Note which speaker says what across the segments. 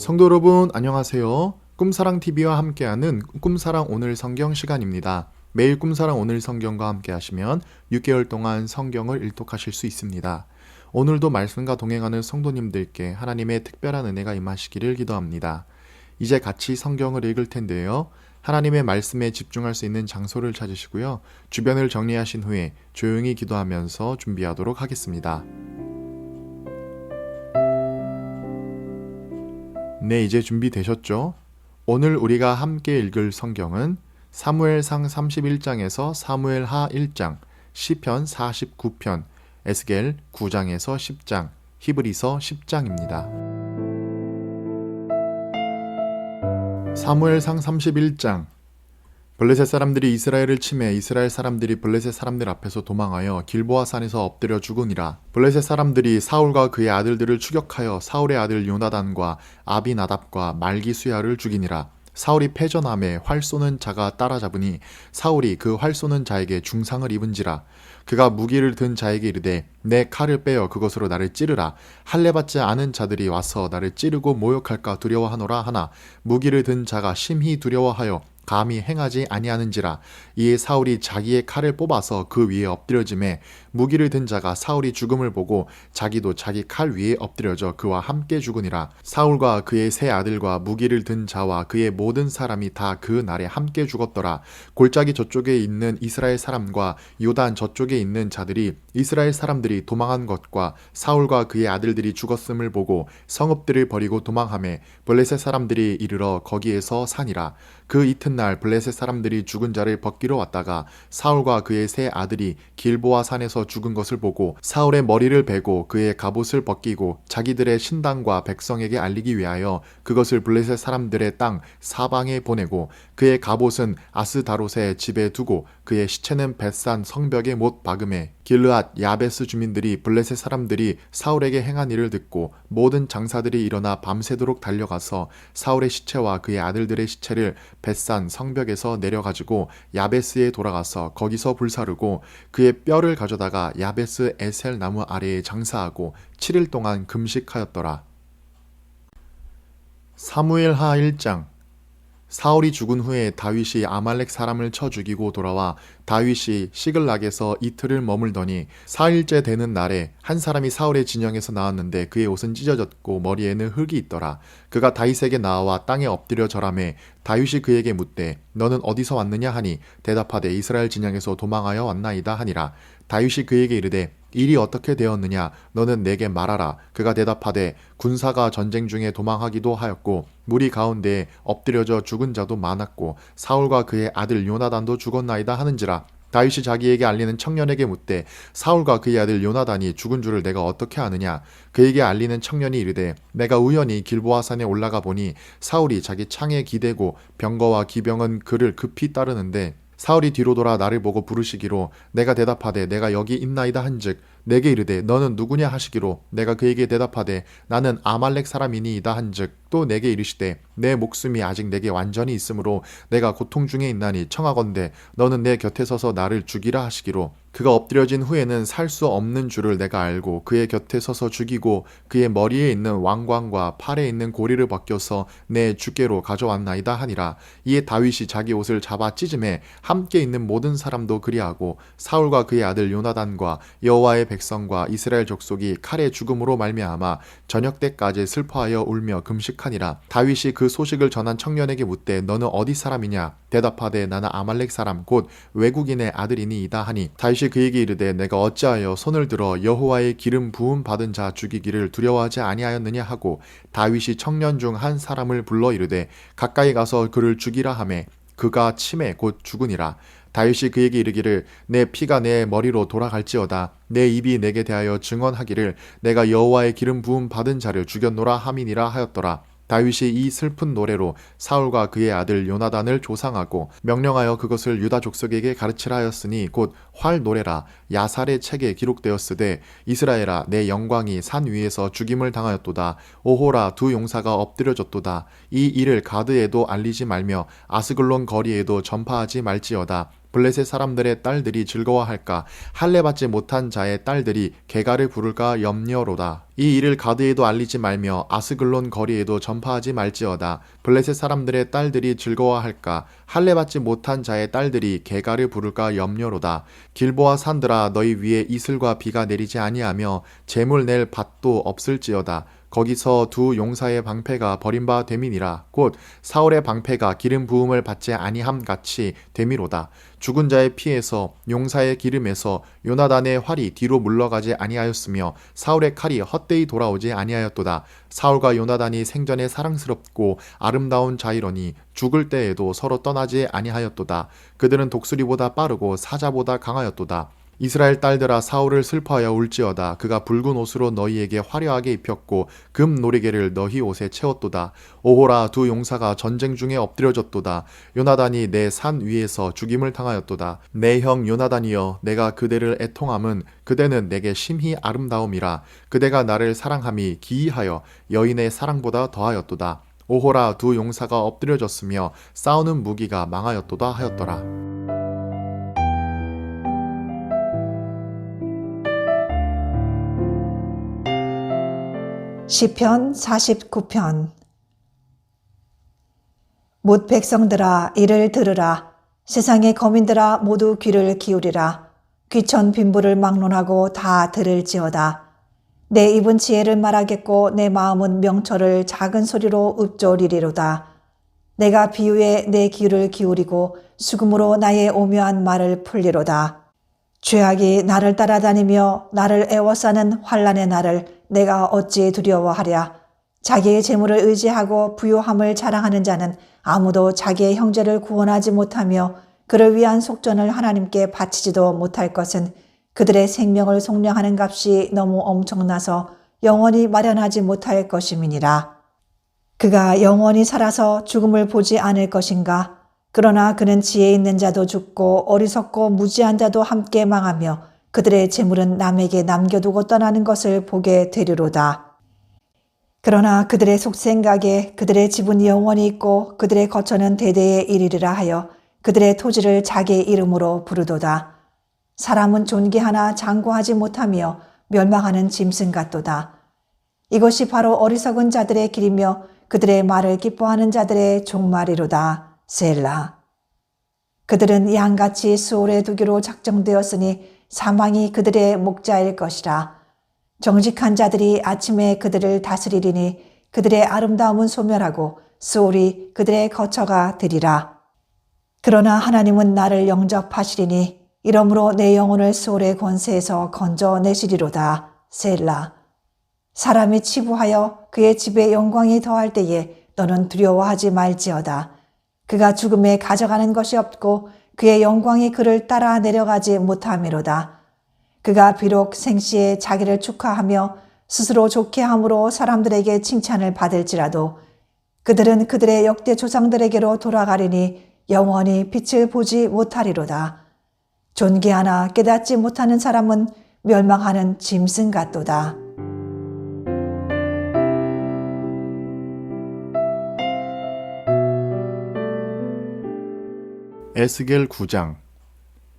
Speaker 1: 성도 여러분 안녕하세요. 꿈사랑TV와 함께하는 꿈사랑 오늘 성경 시간입니다. 매일 꿈사랑 오늘 성경과 함께 하시면 6개월 동안 성경을 일독하실 수 있습니다. 오늘도 말씀과 동행하는 성도님들께 하나님의 특별한 은혜가 임하시기를 기도합니다. 이제 같이 성경을 읽을 텐데요. 하나님의 말씀에 집중할 수 있는 장소를 찾으시고요. 주변을 정리하신 후에 조용히 기도하면서 준비하도록 하겠습니다. 네, 이제 준비되셨죠? 오늘 우리가 함께 읽을 성경은 사무엘상 31장에서 사무엘하 1장, 시편 49편, 에스겔 9장에서 10장, 히브리서 10장입니다. 사무엘상 31장. 블레셋 사람들이 이스라엘을 치매 이스라엘 사람들이 블레셋 사람들 앞에서 도망하여 길보아 산에서 엎드려 죽으니라. 블레셋 사람들이 사울과 그의 아들들을 추격하여 사울의 아들 요나단과 아비나답과 말기수야를 죽이니라. 사울이 패전함에 활 쏘는 자가 따라잡으니 사울이 그 활 쏘는 자에게 중상을 입은지라. 그가 무기를 든 자에게 이르되 내 칼을 빼어 그것으로 나를 찌르라. 할례 받지 않은 자들이 와서 나를 찌르고 모욕할까 두려워하노라 하나 무기를 든 자가 심히 두려워하여 감히 행하지 아니하는지라. 이에 사울이 자기의 칼을 뽑아서 그 위에 엎드려지매 무기를 든 자가 사울이 죽음을 보고 자기도 자기 칼 위에 엎드려져 그와 함께 죽으니라. 사울과 그의 세 아들과 무기를 든 자와 그의 모든 사람이 다 그 날에 함께 죽었더라. 골짜기 저쪽에 있는 이스라엘 사람과 요단 저쪽에 있는 자들이 이스라엘 사람들이 도망한 것과 사울과 그의 아들들이 죽었음을 보고 성읍들을 버리고 도망하매 블레셋 사람들이 이르러 거기에서 사니라. 그 이튿날 블레셋 사람들이 죽은 자를 벗기러 왔다가 사울과 그의 세 아들이 길보아 산에서 죽은 것을 보고 사울의 머리를 베고 그의 갑옷을 벗기고 자기들의 신당과 백성에게 알리기 위하여 그것을 블레셋 사람들의 땅 사방에 보내고 그의 갑옷은 아스다롯의 집에 두고 그의 시체는 벳산 성벽에 못 박음에 길르앗 야베스 주민들이 블레셋 사람들이 사울에게 행한 일을 듣고 모든 장사들이 일어나 밤새도록 달려가서 사울의 시체와 그의 아들들의 시체를 벳산 성벽에서 내려가지고 야베스에 돌아가서 거기서 불사르고 그의 뼈를 가져다가 야베스 에셀 나무 아래에 장사하고 7일 동안 금식하였더라. 사무엘하 1장. 사울이 죽은 후에 다윗이 아말렉 사람을 쳐 죽이고 돌아와 다윗이 시글락에서 이틀을 머물더니 4일째 되는 날에 한 사람이 사울의 진영에서 나왔는데 그의 옷은 찢어졌고 머리에는 흙이 있더라. 그가 다윗에게 나와 땅에 엎드려 절하매 다윗이 그에게 묻되 너는 어디서 왔느냐 하니 대답하되 이스라엘 진영에서 도망하여 왔나이다 하니라. 다윗이 그에게 이르되 일이 어떻게 되었느냐 너는 내게 말하라. 그가 대답하되 군사가 전쟁 중에 도망하기도 하였고 무리 가운데에 엎드려져 죽은 자도 많았고 사울과 그의 아들 요나단도 죽었나이다 하는지라. 다윗이 자기에게 알리는 청년에게 묻되 사울과 그의 아들 요나단이 죽은 줄을 내가 어떻게 아느냐. 그에게 알리는 청년이 이르되 내가 우연히 길보아 산에 올라가 보니 사울이 자기 창에 기대고 병거와 기병은 그를 급히 따르는데 사울이 뒤로 돌아 나를 보고 부르시기로 내가 대답하되 내가 여기 있나이다 한즉 내게 이르되 너는 누구냐 하시기로 내가 그에게 대답하되 나는 아말렉 사람이니이다 한즉 또 내게 이르시되 내 목숨이 아직 내게 완전히 있으므로 내가 고통 중에 있나니 청하건대 너는 내 곁에 서서 나를 죽이라 하시기로 그가 엎드려진 후에는 살 수 없는 줄을 내가 알고 그의 곁에 서서 죽이고 그의 머리에 있는 왕관과 팔에 있는 고리를 벗겨서 내 주께로 가져왔나이다 하니라. 이에 다윗이 자기 옷을 잡아 찢음에 함께 있는 모든 사람도 그리하고 사울과 그의 아들 요나단과 여호와의 백성과 이스라엘 족속이 칼의 죽음으로 말미암아 저녁 때까지 슬퍼하여 울며 금식하니라. 다윗이 그 소식을 전한 청년에게 묻되 너는 어디 사람이냐. 대답하되 나는 아말렉 사람 곧 외국인의 아들이니이다 하니 다윗이 그에게 이르되 내가 어찌하여 손을 들어 여호와의 기름 부음 받은 자 죽이기를 두려워하지 아니하였느냐 하고 다윗이 청년 중 한 사람을 불러 이르되 가까이 가서 그를 죽이라 하매 그가 치매 곧 죽으니라. 다윗이 그에게 이르기를 내 피가 내 머리로 돌아갈지어다. 내 입이 내게 대하여 증언하기를 내가 여호와의 기름 부음 받은 자를 죽였노라 함이니라 하였더라. 다윗이 이 슬픈 노래로 사울과 그의 아들 요나단을 조상하고 명령하여 그것을 유다 족속에게 가르치라 하였으니 곧 활 노래라. 야살의 책에 기록되었으되 이스라엘아 내 영광이 산 위에서 죽임을 당하였도다. 오호라 두 용사가 엎드려졌도다. 이 일을 가드에도 알리지 말며 아스글론 거리에도 전파하지 말지어다. 블레셋 사람들의 딸들이 즐거워할까? 할례받지 못한 자의 딸들이 개가를 부를까 염려로다. 이 일을 가드에도 알리지 말며 아스글론 거리에도 전파하지 말지어다. 블레셋 사람들의 딸들이 즐거워할까? 할례받지 못한 자의 딸들이 개가를 부를까 염려로다. 길보아 산들아, 너희 위에 이슬과 비가 내리지 아니하며 재물 낼 밭도 없을지어다. 거기서 두 용사의 방패가 버림바 됨이니라. 곧 사울의 방패가 기름 부음을 받지 아니함 같이 됨이로다. 죽은 자의 피에서 용사의 기름에서 요나단의 활이 뒤로 물러가지 아니하였으며 사울의 칼이 헛되이 돌아오지 아니하였도다. 사울과 요나단이 생전에 사랑스럽고 아름다운 자이러니 죽을 때에도 서로 떠나지 아니하였도다. 그들은 독수리보다 빠르고 사자보다 강하였도다. 이스라엘 딸들아, 사울을 슬퍼하여 울지어다. 그가 붉은 옷으로 너희에게 화려하게 입혔고 금 노리개를 너희 옷에 채웠도다. 오호라, 두 용사가 전쟁 중에 엎드려졌도다. 요나단이 내 산 위에서 죽임을 당하였도다. 내 형 요나단이여, 내가 그대를 애통함은 그대는 내게 심히 아름다움이라. 그대가 나를 사랑함이 기이하여 여인의 사랑보다 더하였도다. 오호라, 두 용사가 엎드려졌으며 싸우는 무기가 망하였도다 하였더라.
Speaker 2: 시편 49편. 뭇 백성들아, 이를 들으라. 세상의 거민들아, 모두 귀를 기울이라. 귀천 빈부를 막론하고 다 들을지어다. 내 입은 지혜를 말하겠고 내 마음은 명철을 작은 소리로 읊조리리로다. 내가 비유에 내 귀를 기울이고 수금으로 나의 오묘한 말을 풀리로다. 죄악이 나를 따라다니며 나를 애워싸는 환난의 날을 내가 어찌 두려워하랴. 자기의 재물을 의지하고 부요함을 자랑하는 자는 아무도 자기의 형제를 구원하지 못하며 그를 위한 속전을 하나님께 바치지도 못할 것은 그들의 생명을 속량하는 값이 너무 엄청나서 영원히 마련하지 못할 것임이니라. 그가 영원히 살아서 죽음을 보지 않을 것인가? 그러나 그는 지혜 있는 자도 죽고 어리석고 무지한 자도 함께 망하며 그들의 재물은 남에게 남겨두고 떠나는 것을 보게 되리로다. 그러나 그들의 속생각에 그들의 집은 영원히 있고 그들의 거처는 대대에 이르리라 하여 그들의 토지를 자기 이름으로 부르도다. 사람은 존귀하나 장구하지 못하며 멸망하는 짐승 같도다. 이것이 바로 어리석은 자들의 길이며 그들의 말을 기뻐하는 자들의 종말이로다. 셀라. 그들은 양같이 수월에 두기로 작정되었으니 사망이 그들의 목자일 것이라. 정직한 자들이 아침에 그들을 다스리리니 그들의 아름다움은 소멸하고 수월이 그들의 거처가 되리라. 그러나 하나님은 나를 영접하시리니 이러므로 내 영혼을 수월의 권세에서 건져내시리로다. 셀라. 사람이 치부하여 그의 집에 영광이 더할 때에 너는 두려워하지 말지어다. 그가 죽음에 가져가는 것이 없고 그의 영광이 그를 따라 내려가지 못함이로다. 그가 비록 생시에 자기를 축하하며 스스로 좋게 함으로 사람들에게 칭찬을 받을지라도 그들은 그들의 역대 조상들에게로 돌아가리니 영원히 빛을 보지 못하리로다. 존귀하나 깨닫지 못하는 사람은 멸망하는 짐승 같도다.
Speaker 1: 에스겔 9장.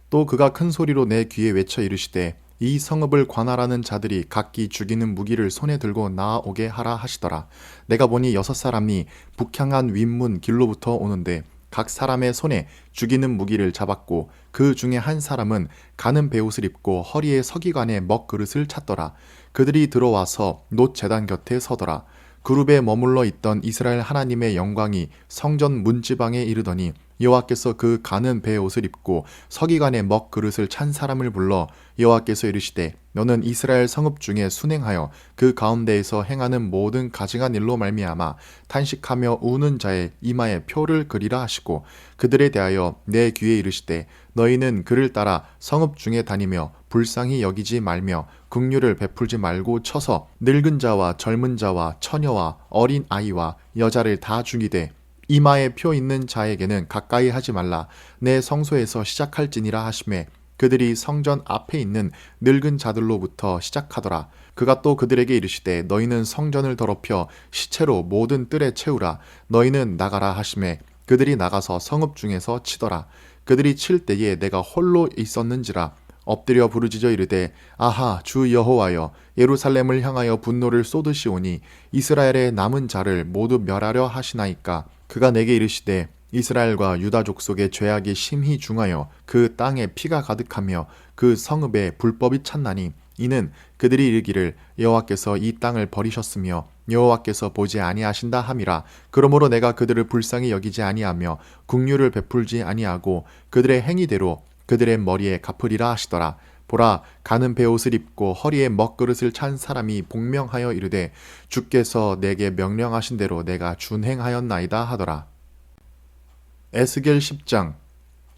Speaker 1: 또 그가 큰 소리로 내 귀에 외쳐 이르시되 이 성읍을 관할하는 자들이 각기 죽이는 무기를 손에 들고 나아오게 하라 하시더라. 내가 보니 6사람이 북향한 윗문 길로부터 오는데 각 사람의 손에 죽이는 무기를 잡았고 그 중에 한 사람은 가는 베옷을 입고 허리에 서기관에 먹그릇을 찼더라. 그들이 들어와서 놋 제단 곁에 서더라. 그룹에 머물러 있던 이스라엘 하나님의 영광이 성전 문지방에 이르더니 여호와께서 그 가는 베옷을 입고 서기관의 먹그릇을 찬 사람을 불러 여호와께서 이르시되 너는 이스라엘 성읍 중에 순행하여 그 가운데에서 행하는 모든 가증한 일로 말미암아 탄식하며 우는 자의 이마에 표를 그리라 하시고 그들에 대하여 내 귀에 이르시되 너희는 그를 따라 성읍 중에 다니며 불쌍히 여기지 말며 긍휼을 베풀지 말고 쳐서 늙은 자와 젊은 자와 처녀와 어린 아이와 여자를 다 죽이되 이마에 표 있는 자에게는 가까이 하지 말라. 내 성소에서 시작할지니라 하시매 그들이 성전 앞에 있는 늙은 자들로부터 시작하더라. 그가 또 그들에게 이르시되 너희는 성전을 더럽혀 시체로 모든 뜰에 채우라. 너희는 나가라 하시매 그들이 나가서 성읍 중에서 치더라. 그들이 칠 때에 내가 홀로 있었는지라 엎드려 부르짖어 이르되 아하 주 여호와여 예루살렘을 향하여 분노를 쏟으시오니 이스라엘의 남은 자를 모두 멸하려 하시나이까. 그가 내게 이르시되 이스라엘과 유다 족속의 죄악이 심히 중하여 그 땅에 피가 가득하며 그 성읍에 불법이 찼나니 이는 그들이 이르기를 여호와께서 이 땅을 버리셨으며 여호와께서 보지 아니하신다 함이라. 그러므로 내가 그들을 불쌍히 여기지 아니하며 긍휼을 베풀지 아니하고 그들의 행위대로 그들의 머리에 갚으리라 하시더라. 보라 가는 베옷을 입고 허리에 먹그릇을 찬 사람이 복명하여 이르되 주께서 내게 명령하신 대로 내가 준행하였나이다 하더라. 에스겔 10장.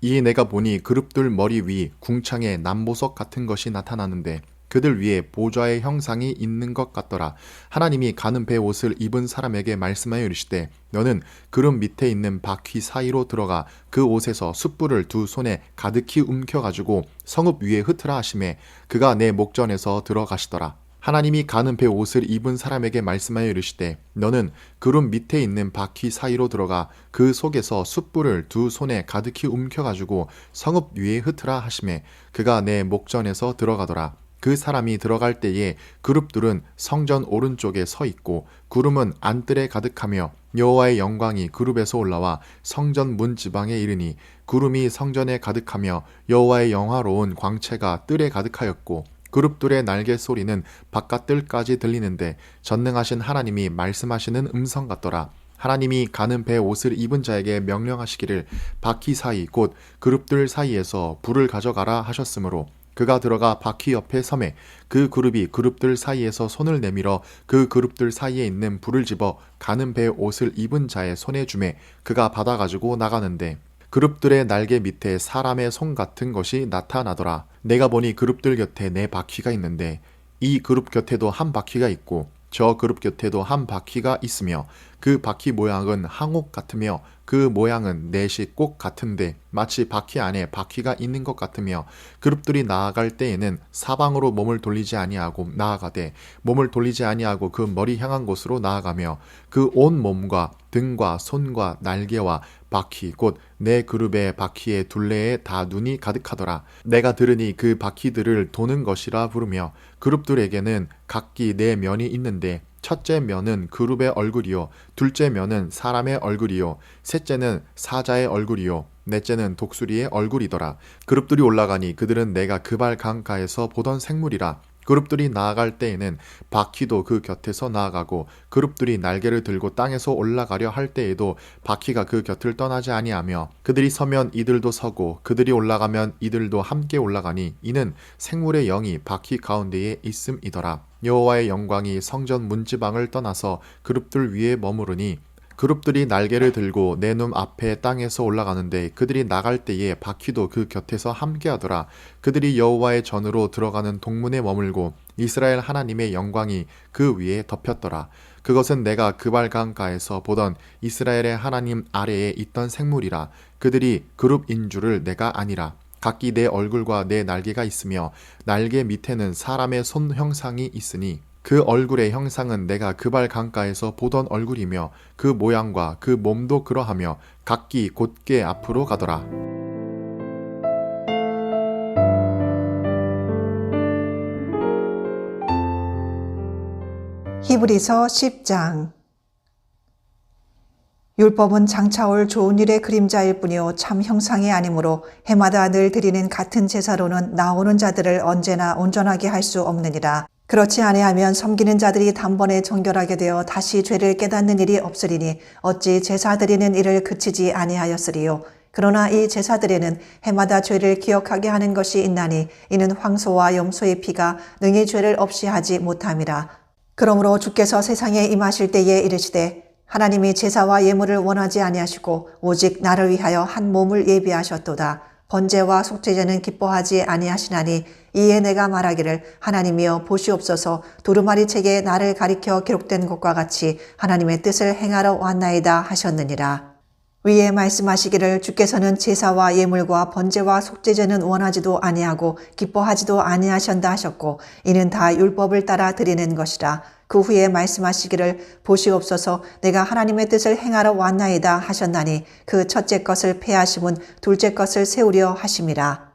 Speaker 1: 이 내가 보니 그룹들 머리 위 궁창에 남보석 같은 것이 나타나는데 그들 위에 보좌의 형상이 있는 것 같더라. 하나님이 가는 배 옷을 입은 사람에게 말씀하여 이르시되 너는 그룹 밑에 있는 바퀴 사이로 들어가 그 옷에서 숯불을 두 손에 가득히 움켜가지고 성읍 위에 흩으라 하시매 그가 내 목전에서 들어가시더라. 하나님이 가는 배 옷을 입은 사람에게 말씀하여 이르시되 너는 그룹 밑에 있는 바퀴 사이로 들어가 그 속에서 숯불을 두 손에 가득히 움켜가지고 성읍 위에 흩으라 하시매 그가 내 목전에서 들어가더라. 그 사람이 들어갈 때에 그룹들은 성전 오른쪽에 서 있고 구름은 안뜰에 가득하며 여호와의 영광이 그룹에서 올라와 성전 문 지방에 이르니 구름이 성전에 가득하며 여호와의 영화로운 광채가 뜰에 가득하였고 그룹들의 날개 소리는 바깥뜰까지 들리는데 전능하신 하나님이 말씀하시는 음성 같더라. 하나님이 가는 배 옷을 입은 자에게 명령하시기를 바퀴 사이 곧 그룹들 사이에서 불을 가져가라 하셨으므로 그가 들어가 바퀴 옆에 서매 그 그룹이 그룹들 사이에서 손을 내밀어 그 그룹들 사이에 있는 불을 집어 가는 배 옷을 입은 자의 손에 주매 그가 받아가지고 나가는데 그룹들의 날개 밑에 사람의 손 같은 것이 나타나더라. 내가 보니 그룹들 곁에 네 바퀴가 있는데 이 그룹 곁에도 한 바퀴가 있고 저 그룹 곁에도 한 바퀴가 있으며 그 바퀴 모양은 항옥 같으며 그 모양은 넷이 꼭 같은데 마치 바퀴 안에 바퀴가 있는 것 같으며 그룹들이 나아갈 때에는 사방으로 몸을 돌리지 아니하고 나아가되 몸을 돌리지 아니하고 그 머리 향한 곳으로 나아가며 그 온 몸과 등과 손과 날개와 바퀴 곧 네 그룹의 바퀴의 둘레에 다 눈이 가득하더라. 내가 들으니 그 바퀴들을 도는 것이라 부르며 그룹들에게는 각기 네 면이 있는데 첫째 면은 그룹의 얼굴이요 둘째 면은 사람의 얼굴이요 셋째는 사자의 얼굴이요 넷째는 독수리의 얼굴이더라. 그룹들이 올라가니 그들은 내가 그발 강가에서 보던 생물이라. 그룹들이 나아갈 때에는 바퀴도 그 곁에서 나아가고 그룹들이 날개를 들고 땅에서 올라가려 할 때에도 바퀴가 그 곁을 떠나지 아니하며 그들이 서면 이들도 서고 그들이 올라가면 이들도 함께 올라가니 이는 생물의 영이 바퀴 가운데에 있음이더라. 여호와의 영광이 성전 문지방을 떠나서 그룹들 위에 머무르니 그룹들이 날개를 들고 내 눈 앞에 땅에서 올라가는데 그들이 나갈 때에 바퀴도 그 곁에서 함께하더라. 그들이 여호와의 전으로 들어가는 동문에 머물고 이스라엘 하나님의 영광이 그 위에 덮였더라. 그것은 내가 그발 강가에서 보던 이스라엘의 하나님 아래에 있던 생물이라. 그들이 그룹인 줄을 내가 아니라. 각기 내 얼굴과 내 날개가 있으며 날개 밑에는 사람의 손 형상이 있으니 그 얼굴의 형상은 내가 그발 강가에서 보던 얼굴이며 그 모양과 그 몸도 그러하며 각기 곧게 앞으로 가더라.
Speaker 2: 히브리서 10장. 율법은 장차올 좋은 일의 그림자일 뿐이요 참 형상이 아니므로 해마다 늘 드리는 같은 제사로는 나오는 자들을 언제나 온전하게 할 수 없느니라. 그렇지 아니하면 섬기는 자들이 단번에 정결하게 되어 다시 죄를 깨닫는 일이 없으리니 어찌 제사 드리는 일을 그치지 아니하였으리요. 그러나 이 제사들에는 해마다 죄를 기억하게 하는 것이 있나니 이는 황소와 염소의 피가 능히 죄를 없이 하지 못함이라. 그러므로 주께서 세상에 임하실 때에 이르시되 하나님이 제사와 예물을 원하지 아니하시고 오직 나를 위하여 한 몸을 예비하셨도다. 번제와 속죄제는 기뻐하지 아니하시나니 이에 내가 말하기를 하나님이여 보시옵소서 두루마리 책에 나를 가리켜 기록된 것과 같이 하나님의 뜻을 행하러 왔나이다 하셨느니라. 위에 말씀하시기를 주께서는 제사와 예물과 번제와 속죄제는 원하지도 아니하고 기뻐하지도 아니하신다 하셨고 이는 다 율법을 따라 드리는 것이라. 그 후에 말씀하시기를 보시옵소서 내가 하나님의 뜻을 행하러 왔나이다 하셨나니 그 첫째 것을 폐하심은 둘째 것을 세우려 하심이라.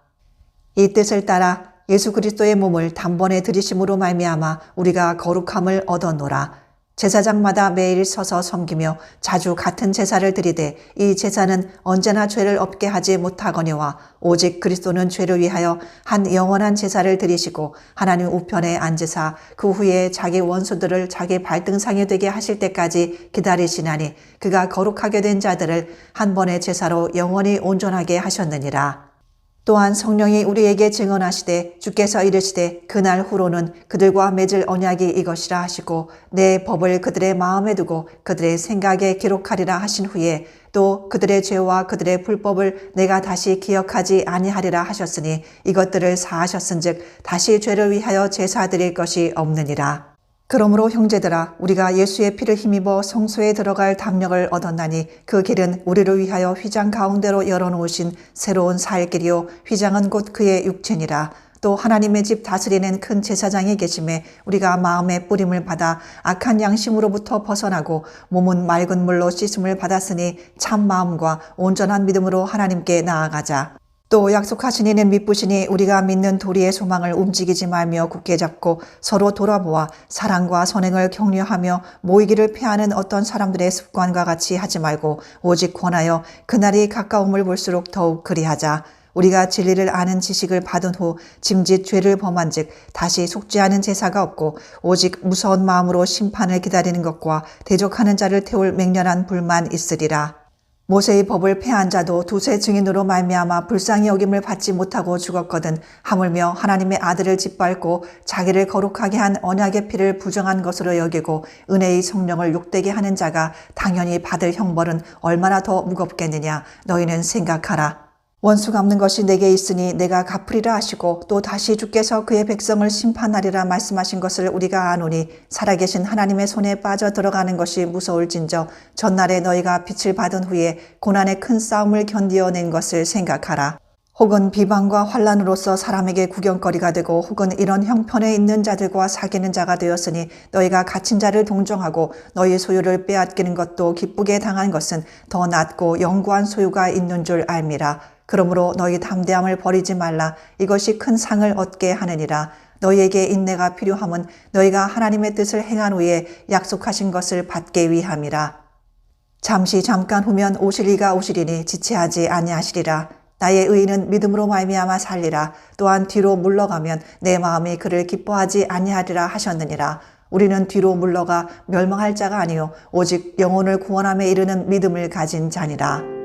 Speaker 2: 이 뜻을 따라 예수 그리스도의 몸을 단번에 들이심으로 말미암아 우리가 거룩함을 얻었노라. 제사장마다 매일 서서 섬기며 자주 같은 제사를 드리되 이 제사는 언제나 죄를 없게 하지 못하거니와 오직 그리스도는 죄를 위하여 한 영원한 제사를 드리시고 하나님 우편에 앉으사 그 후에 자기 원수들을 자기 발등상에 되게 하실 때까지 기다리시나니 그가 거룩하게 된 자들을 한 번의 제사로 영원히 온전하게 하셨느니라. 또한 성령이 우리에게 증언하시되 주께서 이르시되 그날 후로는 그들과 맺을 언약이 이것이라 하시고 내 법을 그들의 마음에 두고 그들의 생각에 기록하리라 하신 후에 또 그들의 죄와 그들의 불법을 내가 다시 기억하지 아니하리라 하셨으니 이것들을 사하셨은즉 다시 죄를 위하여 제사 드릴 것이 없느니라. 그러므로 형제들아 우리가 예수의 피를 힘입어 성소에 들어갈 담력을 얻었나니 그 길은 우리를 위하여 휘장 가운데로 열어놓으신 새로운 살 길이요 휘장은 곧 그의 육체니라. 또 하나님의 집 다스리는 큰 제사장이 계심에 우리가 마음의 뿌림을 받아 악한 양심으로부터 벗어나고 몸은 맑은 물로 씻음을 받았으니 참 마음과 온전한 믿음으로 하나님께 나아가자. 또 약속하신 이는 미쁘시니 우리가 믿는 도리의 소망을 움직이지 말며 굳게 잡고 서로 돌아보아 사랑과 선행을 격려하며 모이기를 피하는 어떤 사람들의 습관과 같이 하지 말고 오직 권하여 그날이 가까움을 볼수록 더욱 그리하자. 우리가 진리를 아는 지식을 받은 후 짐짓 죄를 범한 즉 다시 속죄하는 제사가 없고 오직 무서운 마음으로 심판을 기다리는 것과 대적하는 자를 태울 맹렬한 불만 있으리라. 모세의 법을 폐한 자도 두세 증인으로 말미암아 불쌍히 여김을 받지 못하고 죽었거든 하물며 하나님의 아들을 짓밟고 자기를 거룩하게 한 언약의 피를 부정한 것으로 여기고 은혜의 성령을 욕되게 하는 자가 당연히 받을 형벌은 얼마나 더 무겁겠느냐 너희는 생각하라. 원수 갚는 것이 내게 있으니 내가 갚으리라 하시고 또 다시 주께서 그의 백성을 심판하리라 말씀하신 것을 우리가 아노니 살아계신 하나님의 손에 빠져 들어가는 것이 무서울진저 전날에 너희가 빛을 받은 후에 고난의 큰 싸움을 견디어낸 것을 생각하라. 혹은 비방과 환난으로서 사람에게 구경거리가 되고 혹은 이런 형편에 있는 자들과 사귀는 자가 되었으니 너희가 갇힌 자를 동정하고 너희 소유를 빼앗기는 것도 기쁘게 당한 것은 더 낫고 영구한 소유가 있는 줄 알미라. 그러므로 너희 담대함을 버리지 말라. 이것이 큰 상을 얻게 하느니라. 너희에게 인내가 필요함은 너희가 하나님의 뜻을 행한 후에 약속하신 것을 받게 위함이라. 잠깐 후면 오실 이가 오시리니 지체하지 아니하시리라. 나의 의인은 믿음으로 말미암아 살리라. 또한 뒤로 물러가면 내 마음이 그를 기뻐하지 아니하리라 하셨느니라. 우리는 뒤로 물러가 멸망할 자가 아니요 오직 영혼을 구원함에 이르는 믿음을 가진 자니라.